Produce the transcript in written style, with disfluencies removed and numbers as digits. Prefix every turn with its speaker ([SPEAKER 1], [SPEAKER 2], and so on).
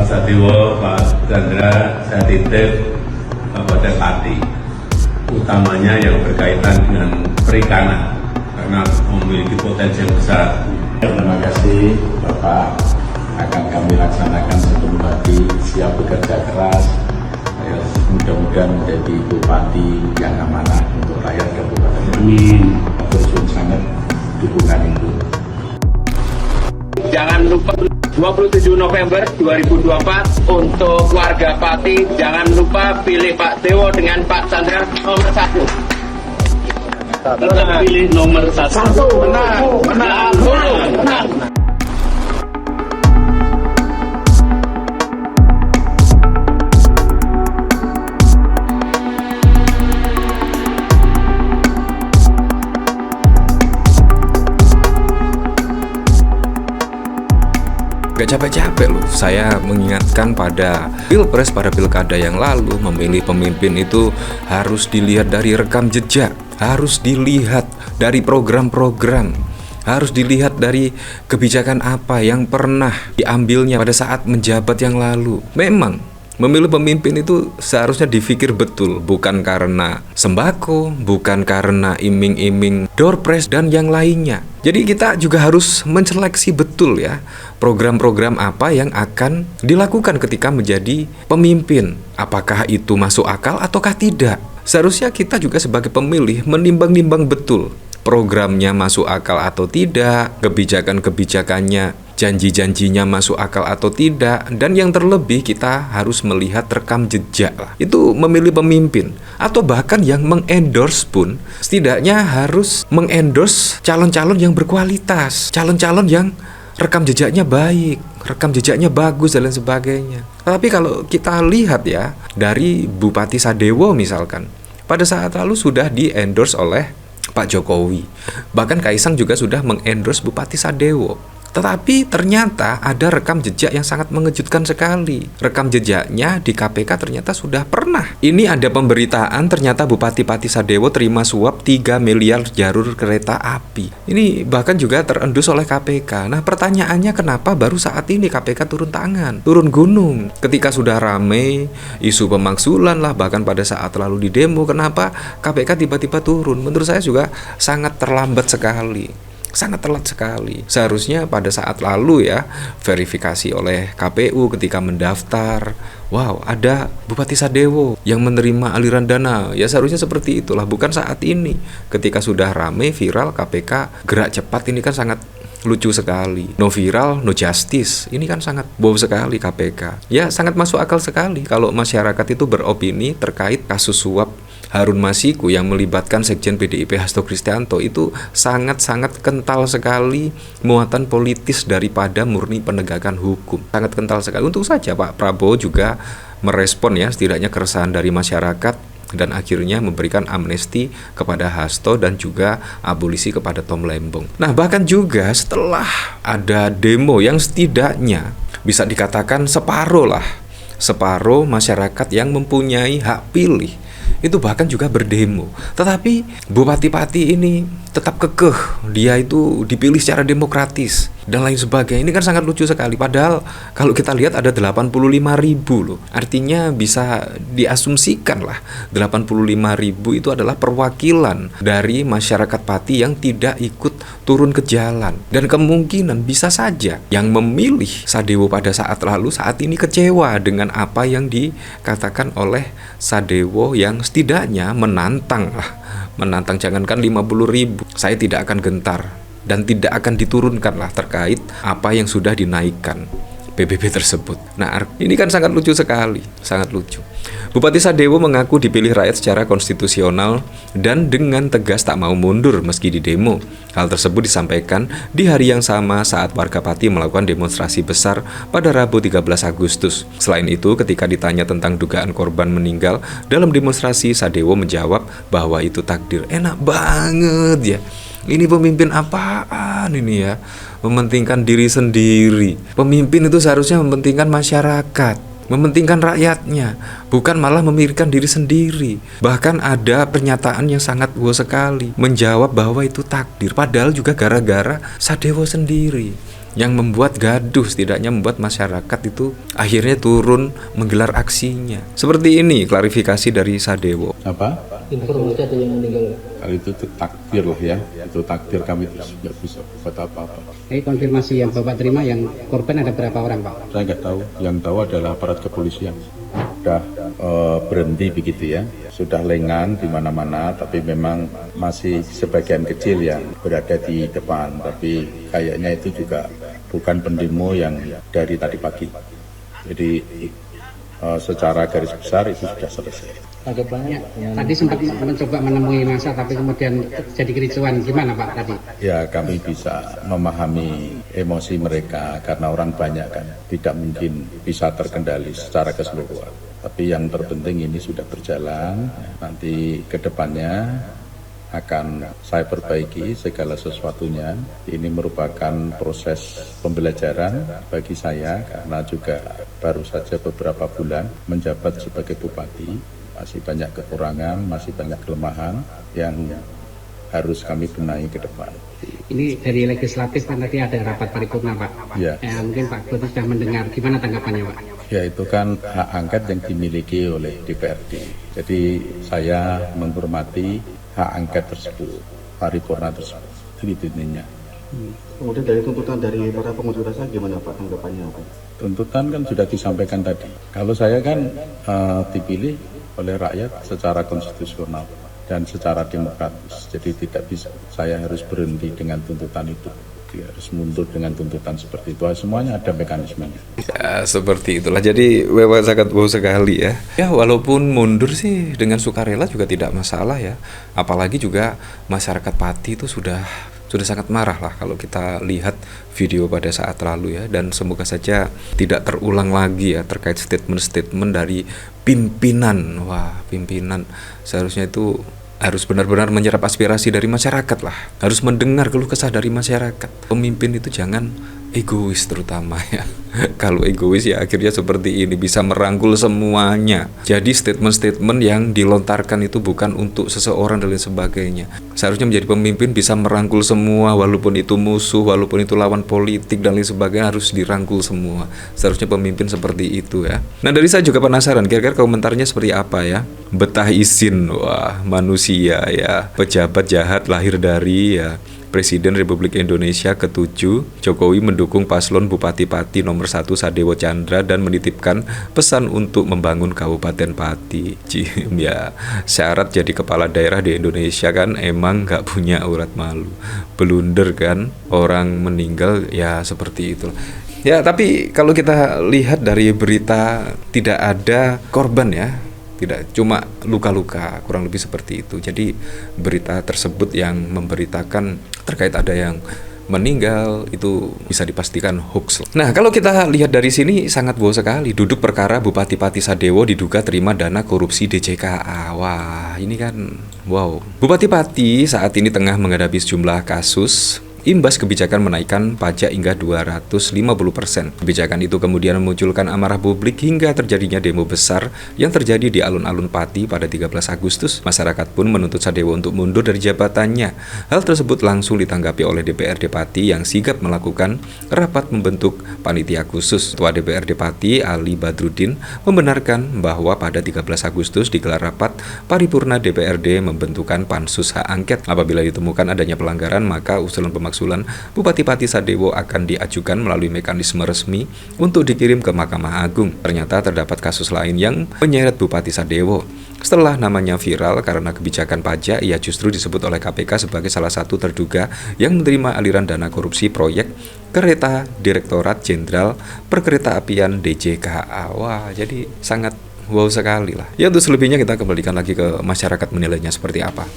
[SPEAKER 1] Pak Sadewo, Pak Chandra, saya titip Kabupaten Pati, utamanya yang berkaitan dengan perikanan, karena memiliki potensi yang besar.
[SPEAKER 2] Terima kasih Bapak, akan kami laksanakan sepenuh hati, siap bekerja keras, mudah-mudahan menjadi bupati yang amanah untuk rakyat Kabupaten. Amin. Bersyukur sangat dukungan itu.
[SPEAKER 3] Jangan lupa 27 November 2024 untuk warga Pati, jangan lupa pilih Pak Dewo dengan Pak Chandra nomor 1. Tetap pilih nomor 1. Menang.
[SPEAKER 4] Gak capek-capek loh saya mengingatkan pada pilpres, pada pilkada yang lalu, memilih pemimpin itu harus dilihat dari rekam jejak, harus dilihat dari program-program, harus dilihat dari kebijakan apa yang pernah diambilnya pada saat menjabat yang lalu. Memang memilih pemimpin itu seharusnya dipikir betul, bukan karena sembako, bukan karena iming-iming door prize dan yang lainnya. Jadi kita juga harus menseleksi betul ya, program-program apa yang akan dilakukan ketika menjadi pemimpin. Apakah itu masuk akal ataukah tidak? Seharusnya kita juga sebagai pemilih menimbang-nimbang betul programnya masuk akal atau tidak, kebijakan-kebijakannya, janji-janjinya masuk akal atau tidak, dan yang terlebih kita harus melihat rekam jejak lah. Itu memilih pemimpin, atau bahkan yang mengendorse pun setidaknya harus mengendorse calon-calon yang berkualitas, calon-calon yang rekam jejaknya baik, rekam jejaknya bagus dan lain sebagainya. Tapi kalau kita lihat ya, dari Bupati Sadewo misalkan, pada saat lalu sudah di-endorse oleh Pak Jokowi. Bahkan Kaisang juga sudah mengendorse Bupati Sadewo. Tetapi ternyata ada rekam jejak yang sangat mengejutkan sekali. Rekam jejaknya di KPK ternyata sudah pernah. Ini ada pemberitaan ternyata Bupati Pati Sadewo terima suap 3 miliar jalur kereta api. Ini bahkan juga terendus oleh KPK. Nah pertanyaannya, kenapa baru saat ini KPK turun tangan, turun gunung? Ketika sudah rame isu pemaksulan lah, bahkan pada saat lalu di demo, kenapa KPK tiba-tiba turun? Menurut saya juga sangat terlambat sekali. Sangat telat sekali. Seharusnya pada saat lalu ya, verifikasi oleh KPU ketika mendaftar, wow, ada Bupati Sadewo yang menerima aliran dana. Ya seharusnya seperti itulah, bukan saat ini. Ketika sudah rame, viral, KPK gerak cepat. Ini kan sangat lucu sekali. No viral, no justice. Ini kan sangat wow sekali KPK. Ya sangat masuk akal sekali kalau masyarakat itu beropini terkait kasus suap Harun Masiku yang melibatkan Sekjen PDIP Hasto Kristianto. Itu sangat-sangat kental sekali muatan politis daripada murni penegakan hukum. Sangat kental sekali. Untung saja Pak Prabowo juga merespon ya setidaknya keresahan dari masyarakat dan akhirnya memberikan amnesti kepada Hasto dan juga abolisi kepada Tom Lembong. Nah bahkan juga setelah ada demo yang setidaknya bisa dikatakan separuh masyarakat yang mempunyai hak pilih itu bahkan juga berdemo. Tetapi Bupati Pati ini tetap kekeh, dia itu dipilih secara demokratis dan lain sebagainya. Ini kan sangat lucu sekali. Padahal kalau kita lihat ada 85.000 loh. Artinya bisa diasumsikan lah 85.000 itu adalah perwakilan dari masyarakat Pati yang tidak ikut turun ke jalan. Dan kemungkinan bisa saja yang memilih Sadewo pada saat lalu saat ini kecewa dengan apa yang dikatakan oleh Sadewo yang setidaknya menantang, jangankan 50.000, saya tidak akan gentar dan tidak akan diturunkan lah terkait apa yang sudah dinaikkan PBB tersebut. Nah ini kan sangat lucu sekali, sangat lucu. Bupati Sadewo mengaku dipilih rakyat secara konstitusional dan dengan tegas tak mau mundur meski di demo. Hal tersebut disampaikan di hari yang sama saat warga Pati melakukan demonstrasi besar pada Rabu 13 Agustus. Selain itu, ketika ditanya tentang dugaan korban meninggal dalam demonstrasi, Sadewo menjawab bahwa itu takdir. Enak banget ya. Ini pemimpin apaan ini ya? Mementingkan diri sendiri. Pemimpin itu seharusnya mementingkan masyarakat, mementingkan rakyatnya, bukan malah memikirkan diri sendiri. Bahkan ada pernyataan yang sangat sekali menjawab bahwa itu takdir, padahal juga gara-gara Sadewo sendiri. yang membuat gaduh, setidaknya membuat masyarakat itu akhirnya turun menggelar aksinya. Seperti ini klarifikasi dari Sadewo.
[SPEAKER 2] Apa?
[SPEAKER 5] Informasi ada yang meninggal.
[SPEAKER 2] Hal itu takdir lah ya, itu takdir, kami tidak bisa buat apa-apa.
[SPEAKER 5] Konfirmasi yang Bapak terima, yang korban ada berapa orang Pak?
[SPEAKER 2] Saya nggak tahu, yang tahu adalah aparat kepolisian. Sudah berhenti begitu ya, sudah lengan di mana-mana, tapi memang masih sebagian kecil yang berada di depan, tapi kayaknya itu juga bukan pendemo yang dari tadi pagi. Jadi secara garis besar itu sudah selesai.
[SPEAKER 5] Tadi sempat mencoba menemui massa, tapi kemudian jadi kericuan. Gimana Pak tadi?
[SPEAKER 2] Ya, kami bisa memahami emosi mereka karena orang banyak kan, tidak mungkin bisa terkendali secara keseluruhan. Tapi yang terpenting ini sudah berjalan, nanti ke depannya akan saya perbaiki segala sesuatunya. Ini merupakan proses pembelajaran bagi saya karena juga baru saja beberapa bulan menjabat sebagai bupati. Masih banyak kekurangan, masih banyak kelemahan yang harus kami benahi ke depan.
[SPEAKER 5] Ini dari legislatif kan tadi ada rapat paripurna Pak.
[SPEAKER 2] Ya.
[SPEAKER 5] Mungkin Pak Gubernur sudah mendengar. Gimana tanggapannya Pak?
[SPEAKER 2] Ya, itu kan hak angket yang dimiliki oleh DPRD. Jadi saya menghormati hak angket tersebut, paripurna tersebut. Itu intinya.
[SPEAKER 6] Kemudian dari tuntutan dari para pengunjuk rasa gimana Pak tanggapannya Pak?
[SPEAKER 2] Tuntutan kan sudah disampaikan tadi. Kalau saya kan dipilih oleh rakyat secara konstitusional dan secara demokratis. Jadi tidak bisa, saya harus berhenti dengan tuntutan itu. Dia harus mundur dengan tuntutan seperti itu. Semuanya ada mekanismenya.
[SPEAKER 4] Ya, seperti itulah. Jadi memang sangat bau sekali ya. Ya, walaupun mundur sih dengan sukarela juga tidak masalah ya. Apalagi juga masyarakat Pati itu sudah sangat marah lah kalau kita lihat video pada saat lalu ya, dan semoga saja tidak terulang lagi ya terkait statement-statement dari pimpinan. Wah, pimpinan seharusnya itu harus benar-benar menyerap aspirasi dari masyarakat lah, harus mendengar keluh kesah dari masyarakat. Pemimpin itu jangan egois terutama ya. Kalau egois ya akhirnya seperti ini, bisa merangkul semuanya. Jadi statement-statement yang dilontarkan itu bukan untuk seseorang dan lain sebagainya. Seharusnya menjadi pemimpin bisa merangkul semua, walaupun itu musuh, walaupun itu lawan politik dan lain sebagainya, harus dirangkul semua. Seharusnya pemimpin seperti itu ya. Nah, dari saya juga penasaran kira-kira komentarnya seperti apa ya. Betah izin, wah manusia ya, pejabat jahat lahir dari ya Presiden Republik Indonesia ke-7 Jokowi mendukung paslon Bupati Pati nomor 1 Sadewo Chandra dan menitipkan pesan untuk membangun Kabupaten Pati. Ya, syarat jadi kepala daerah di Indonesia kan emang gak punya urat malu. Blunder kan, orang meninggal ya seperti itu. Ya, tapi kalau kita lihat dari berita tidak ada korban ya, tidak, cuma luka-luka, kurang lebih seperti itu. Jadi berita tersebut yang memberitakan terkait ada yang meninggal itu bisa dipastikan hoax. Nah, kalau kita lihat dari sini sangat bau sekali. Duduk perkara Bupati Pati Sadewo diduga terima dana korupsi DJKA. Wah, ini kan wow. Bupati Pati saat ini tengah menghadapi sejumlah kasus imbas kebijakan menaikkan pajak hingga 250%. Kebijakan itu kemudian memunculkan amarah publik hingga terjadinya demo besar yang terjadi di alun-alun Pati pada 13 Agustus. Masyarakat pun menuntut Sadewo untuk mundur dari jabatannya. Hal tersebut langsung ditanggapi oleh DPRD Pati yang sigap melakukan rapat membentuk panitia khusus. Ketua DPRD Pati Ali Badrudin membenarkan bahwa pada 13 Agustus digelar rapat paripurna DPRD membentukan pansus hak angket. Apabila ditemukan adanya pelanggaran, maka usulan pemaksulan Bupati Pati Sadewo akan diajukan melalui mekanisme resmi untuk dikirim ke Mahkamah Agung. Ternyata terdapat kasus lain yang menyeret Bupati Sadewo. Setelah namanya viral karena kebijakan pajak, ia justru disebut oleh KPK sebagai salah satu terduga yang menerima aliran dana korupsi proyek kereta Direktorat Jenderal Perkeretaapian DJKA. Wah, jadi sangat wow sekali lah. Ya, untuk selebihnya kita kembalikan lagi ke masyarakat menilainya seperti apa.